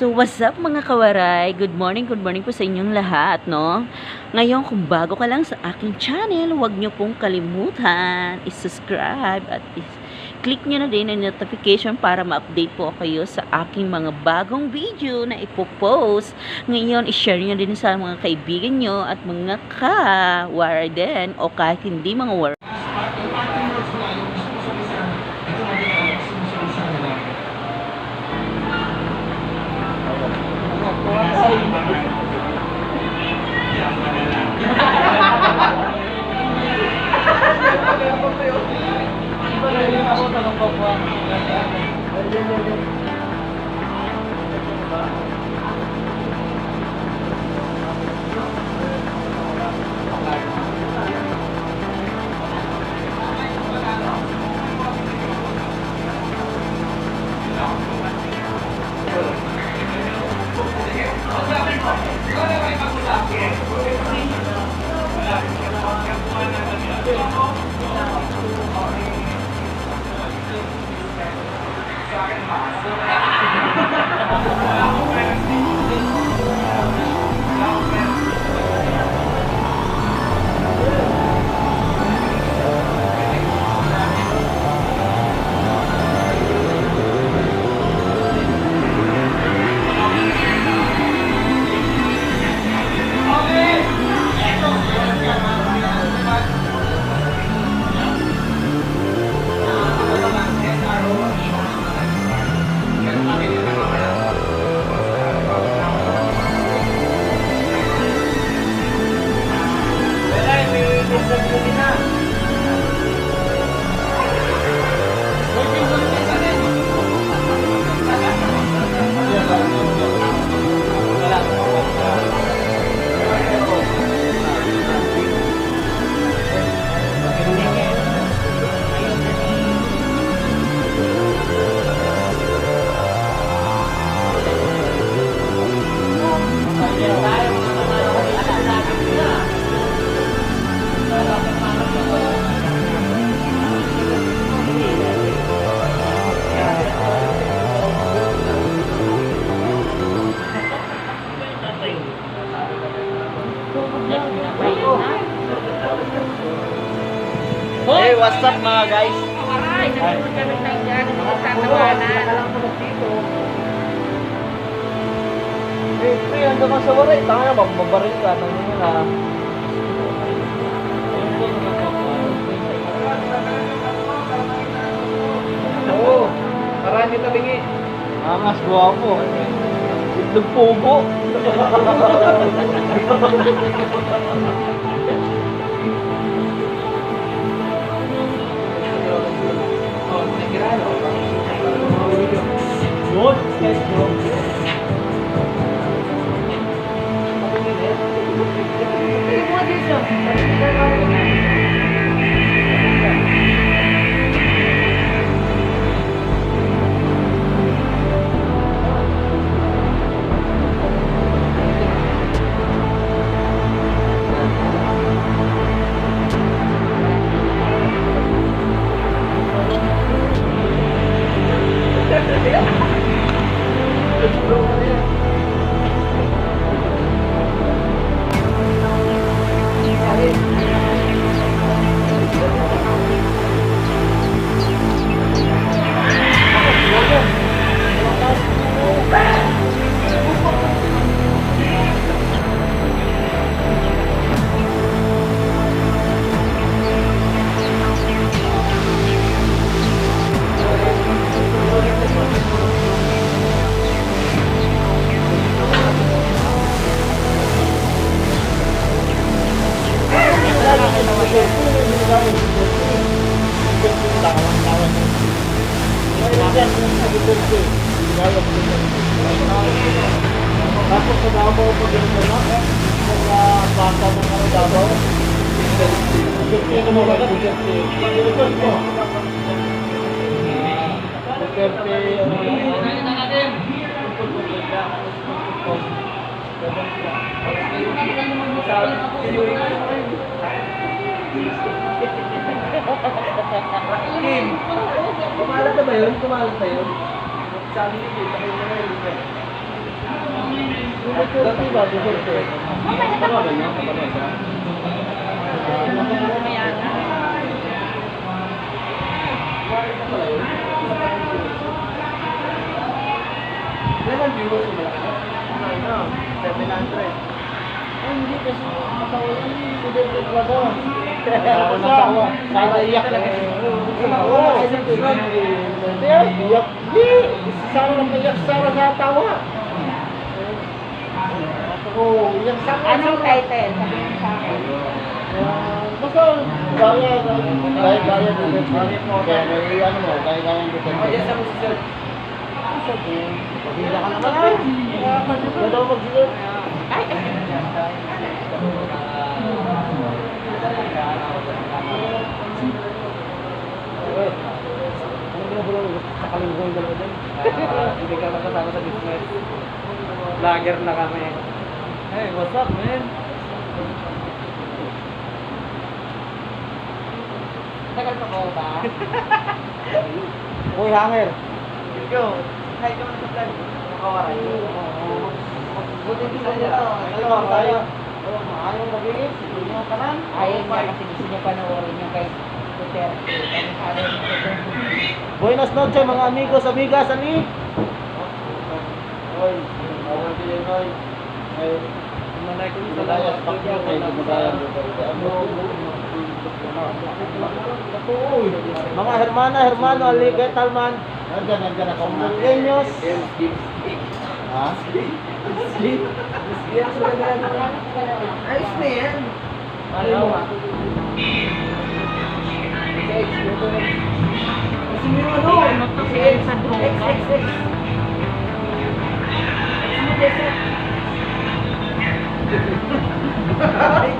So, what's up mga kawaray? Good morning po sa inyong lahat, no? Ngayon, kung bago ka lang sa aking channel, huwag nyo pong kalimutan i-subscribe at click nyo na din ang notification para ma-update po kayo sa aking mga bagong video na ipopost. Ngayon, i-share nyo din sa mga kaibigan nyo at mga ka-waray din o kahit hindi mga waray. Hey, what's up mga guys? Ay, nanonood kami tayo dyan. Magtatawanan. Hey, ando ka sa waray. Tanga na, mababaril ka. Tangin na. Oo, marami tabingi. Angas, guwapo. Itlog pugo. Good, let's go. Tapos sa Davao po din na mga bata mo ng Davao. Ito mo ba? Kumalat na ba yun? Kumalat na yun? Sabi niyo, tayo na yun. Dati ba, Duterte? Kaya na. Ilan viewers mo lang? 700. Hindi kasi matawalan yung Duterte talaga. Sana iyak lang. Iyak. Di! Sana lang iyak. Sana sa tawa. Oo, iyak sa Anong title? Sabihin sa akin. basta gaya Duterte. Kaya may ano mo, gaya Duterte. Sa musisyon. Pagkila ka naman ah. Kaya daw mag-silot. Ay, Ano ginagawa mo? Nakalungkot yung dalawa dyan. Hindi ka nakasama sa business. Vlogger na kami. Hey, what's up, man? tagal pa ko ba? Uy, hanger. Go. Hi ka muna sa vlog. Makawaray. Buti sa inyo to. Ano tayo? Ayaw mabilis. Hindi mo kanan. Ayaw niya kasi gusto niya panoorin yung kay Duterte. Kami sabi ni Duterte. Buenas noches mga amigos, amigas, ani? Oy, awal din yun, oy. Ay, manay ko sa layas, pakyo kayo gumagayang mga hermano, aligay talman. Nandiyan ako. Kumplenyos. Ha? Ayos na yan. Ano? Kasi mo ano? Ano to si Elsa Droga?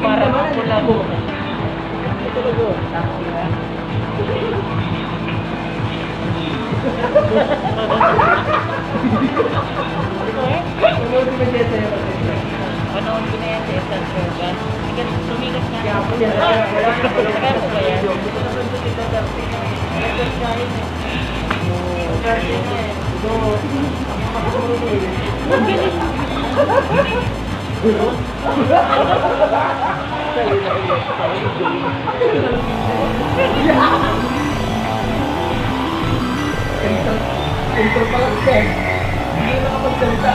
Parang ako lang. Ito talaga. Panood ko na yan si Elsa Droga. Sumikat nga. Pero ba yan? Intro pa lang siya. Hindi nakapagsalita.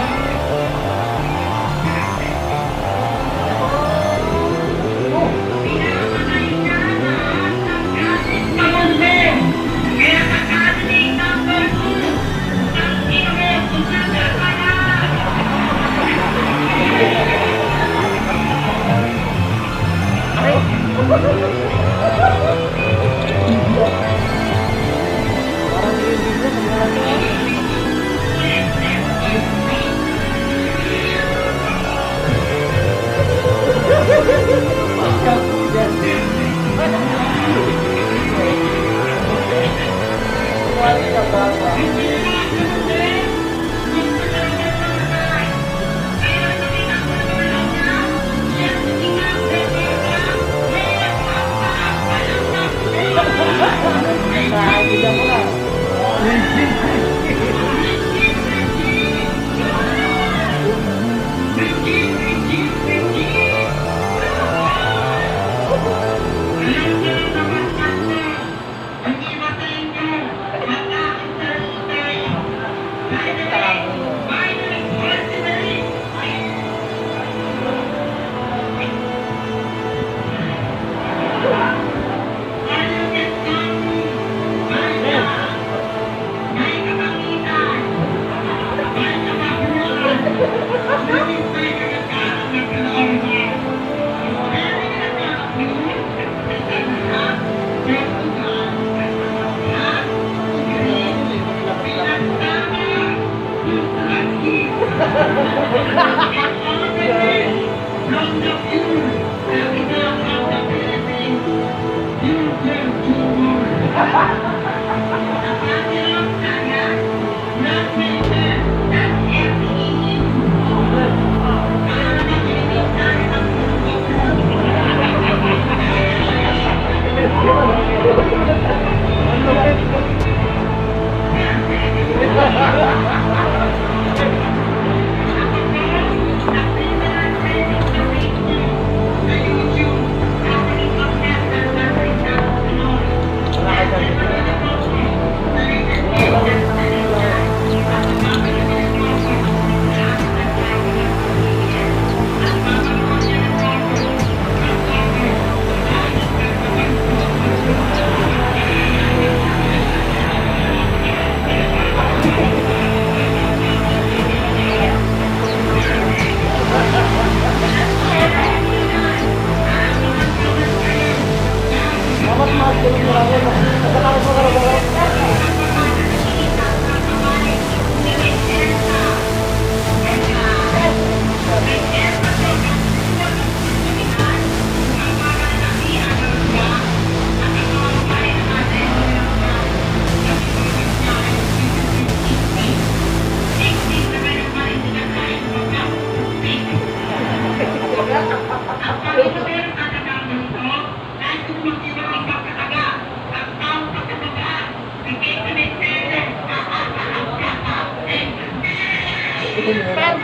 Tinitiyan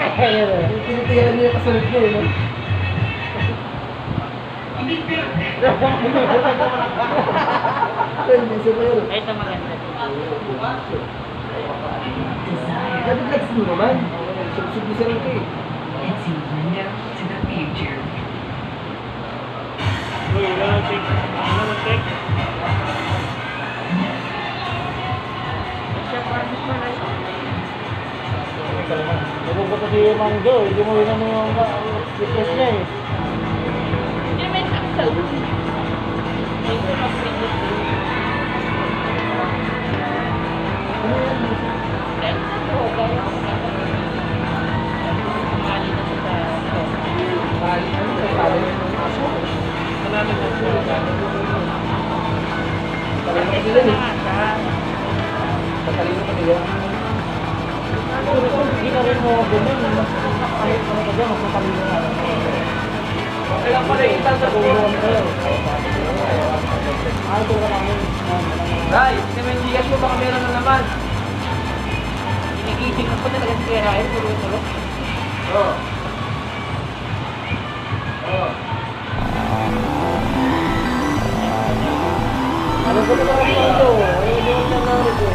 niya yung kasunod niya, eh, no? Hindi siya pa yun. Ito maganda. Nag-vlogs mo naman. Subsidi siya rin kayo. It's a window to the future. Uy, wala nang check. Wala nang check. Siya parang pa na ito. Nabubuto si Manggo, hindi mo rin ano yung request niya eh. Hindi may saksa. Ito mag-print. Patalino ka nila. Hindi na rin mo ganun. Kahit ano ka dyan, mas matalino ka. Kailang pa rin itan sa buwan. Ay, ito ka namin. Ray, sinimentigas mo baka meron na naman. Inigising ko talaga si Kuya Ryan. Tuloy-tuloy. Oo. Oo. Ano ba ito? Ano ba ito?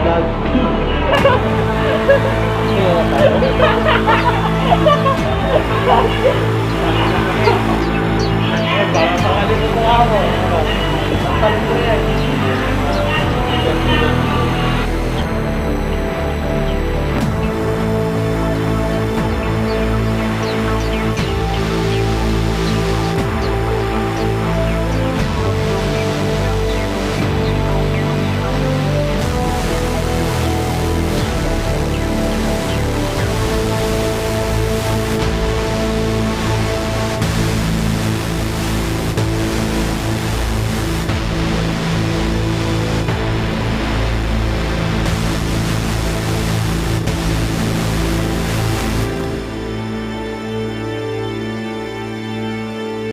Vlog.